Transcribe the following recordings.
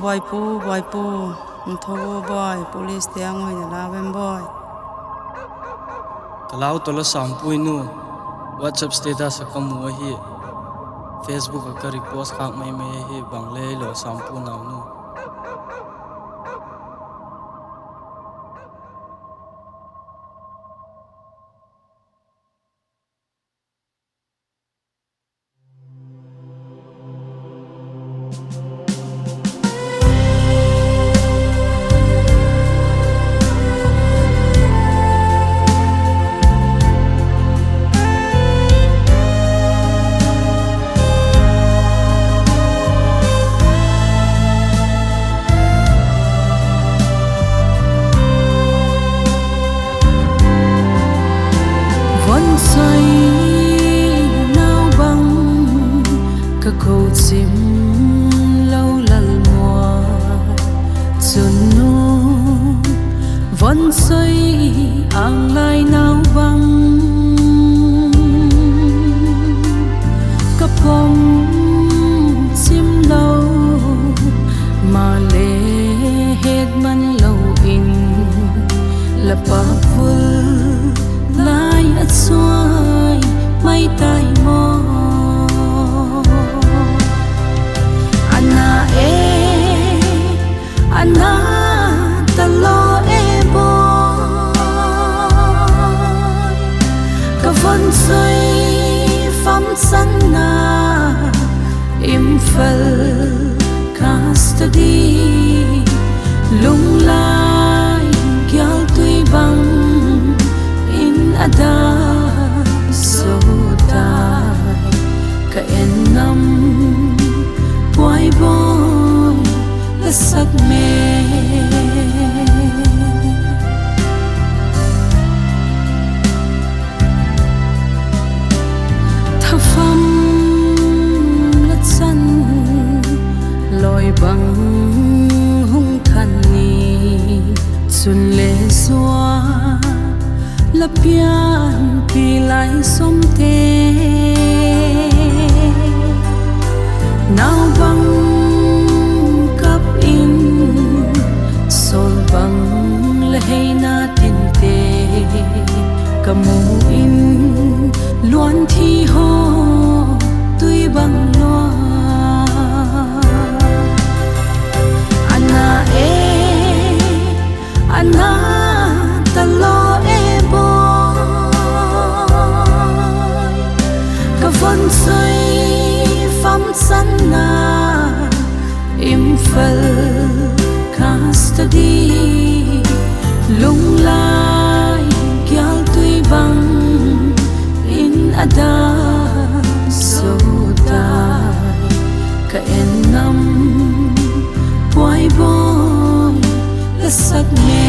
Vaiphei thô boy police tiang ngoi la vem boy kalau tola sampui nu WhatsApp status akamu hi Facebook ka repost khak mai mai hi bangle lo sampu naw nu câu chim lâu Hanglalmuan chun nu von soi ang lai nau bang kapom chim lâu mà lệ hết man lâu in là pa vul lai at xoay mai tai mo Anna talo e boy ka von soi pham san na im phal custody lung lai gyal tui bang in ada so dai ka en nam boy boy la sắc mê tha pham lát sân loi bằng hung thần ni chun lệ xóa la pian pi lai som te nào bằng sol bang la hay na tin te kamu in luan thi ho tui bang loa Anna talo e boy ka von soi pham san na im phal custody lung lai gyal tui bang in ada so dai ka en nam boy boy la sak me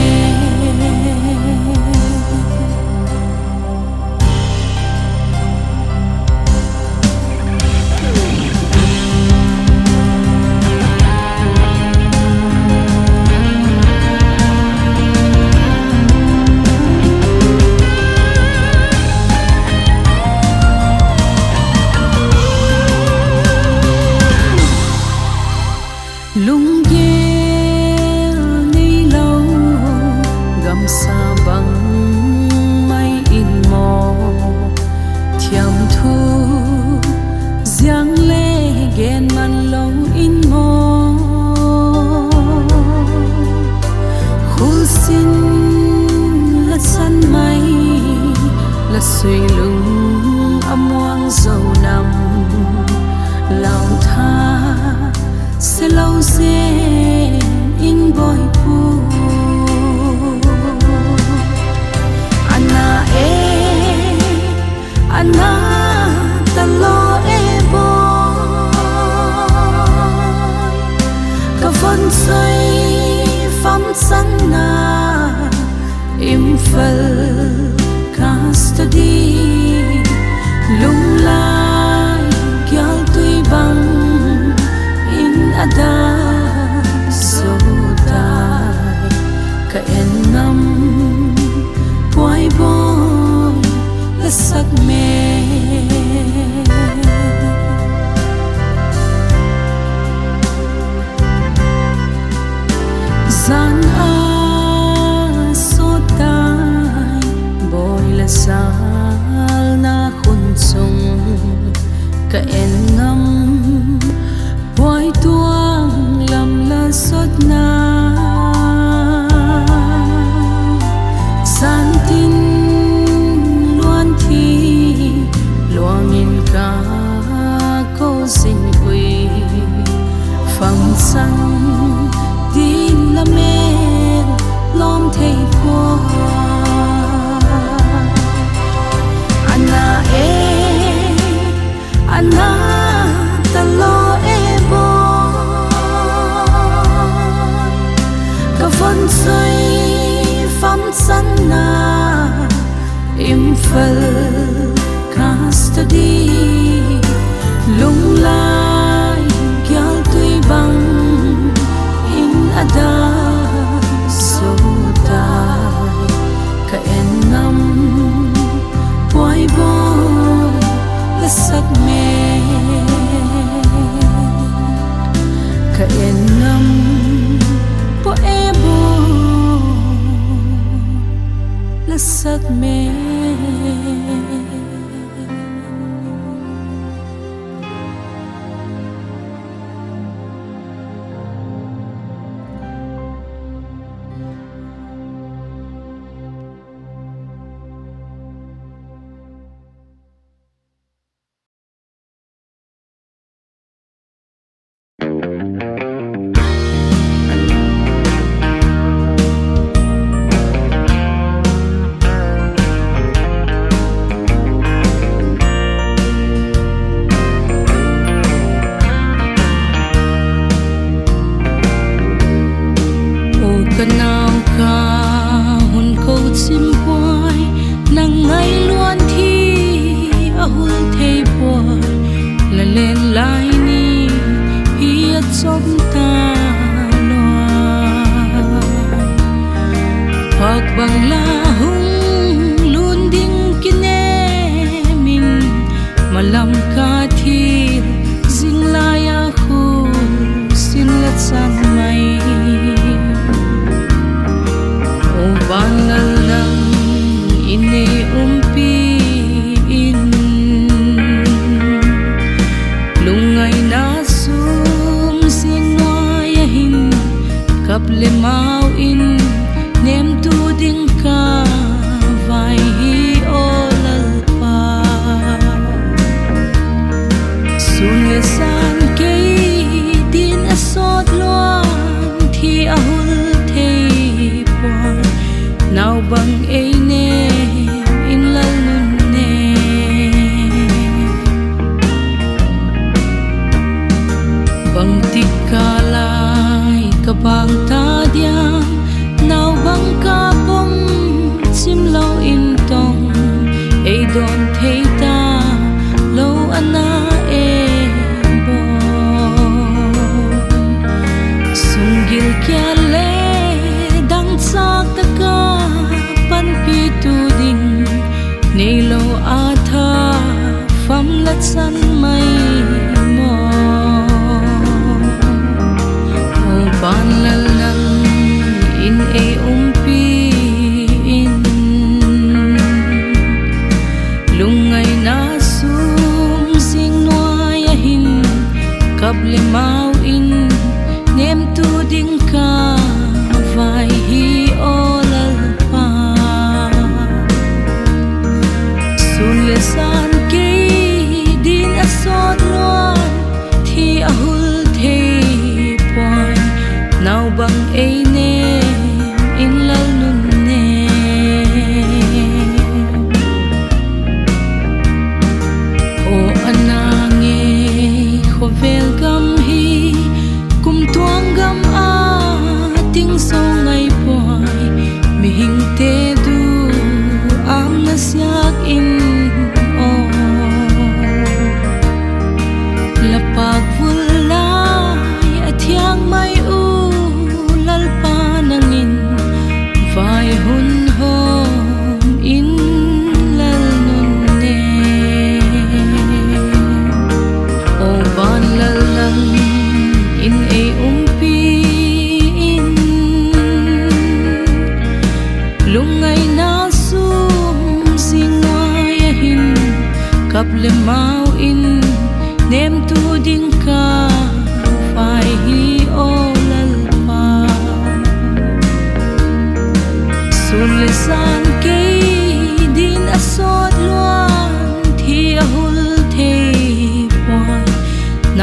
lung ghê ni lâu gầm xa bằng mây in mò thiam thu giang lê ghen man lâu in mò khu xin là săn mây là suy lưng âm hoang dầu nằm lao tha sẽ lâu dê in boy pu Anna talo e boy ka von soi pham san na im phal custody lung lai sinh quỳ phẳng xăng tin là mê lom thầy qua ana ana ta lo bo cả phân xây phắm sẵn na im phật custody lung lai gyal tui bang in ada so dai ka en nam boy boy la sak me ka en nam po e bo la sak me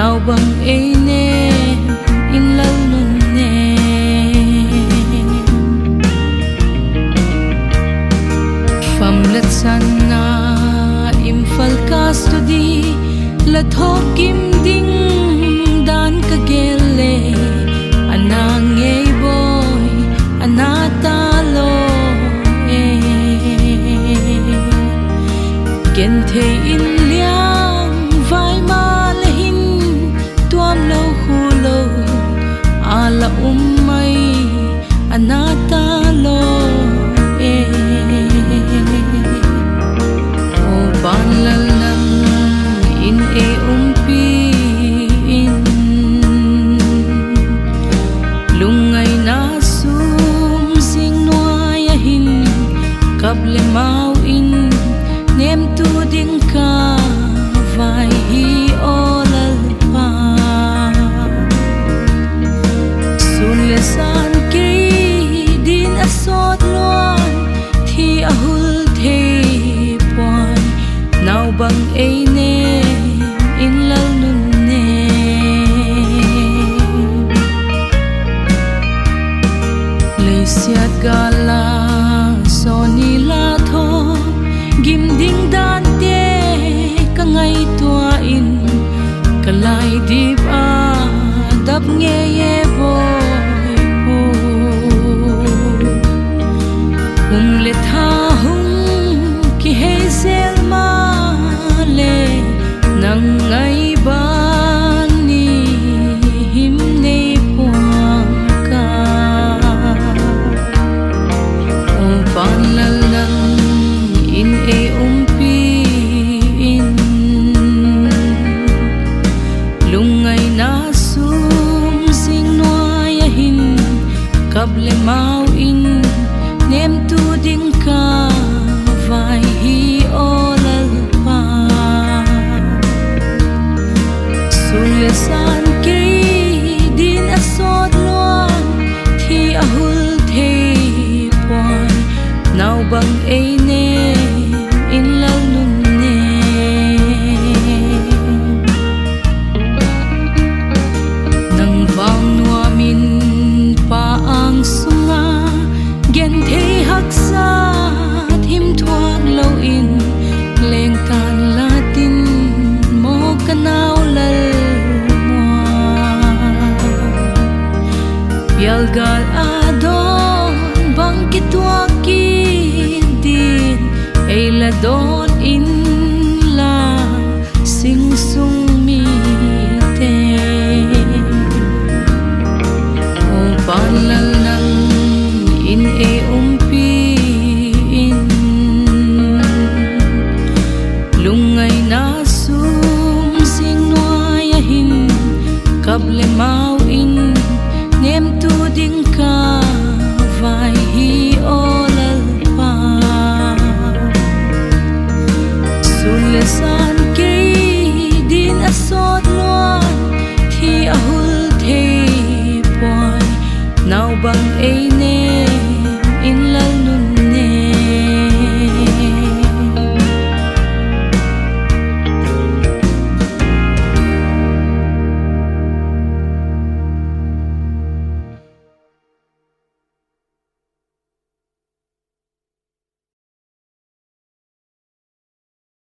nào bằng ấy nè in lâu nun nè phẩm lật san na im phal ca studi la thok kim ding dan ka gele anang ei boy anata lo gen the in liang vai ma la hin tuam lo khu lo ala mai anata lo o ban lal nam in e pi in lungai na sum sing noa ya hin kable mau in nem tu ding ka vai hi olal pa sun le san ke din asot loan thi ahul the pon nau bang ei ne in lal nun ne le siat gala soni la tho gim ding dan te ka ngai tua in ka lai dip a dap nge ye boy pu le tha hum ki he sel ma le nang ngai ban ni him ne puang ka o ban lal nang in e pi in lungai na sum sing noa ya hin kable mau in nem tu ding ka vai hi olal pa sun le san ke din asot loan thi ahul the pon nau bang ei ne in lal nun ne nang vang noa min pa ang sunga gen the hak sa thim thuak lo in leng tan latin mo kanau lal yal gal adon bang kitwa ki din ei la don in la sing sung mi te o ban lal nang in e pi in lungai na sum sing noa ya hin kable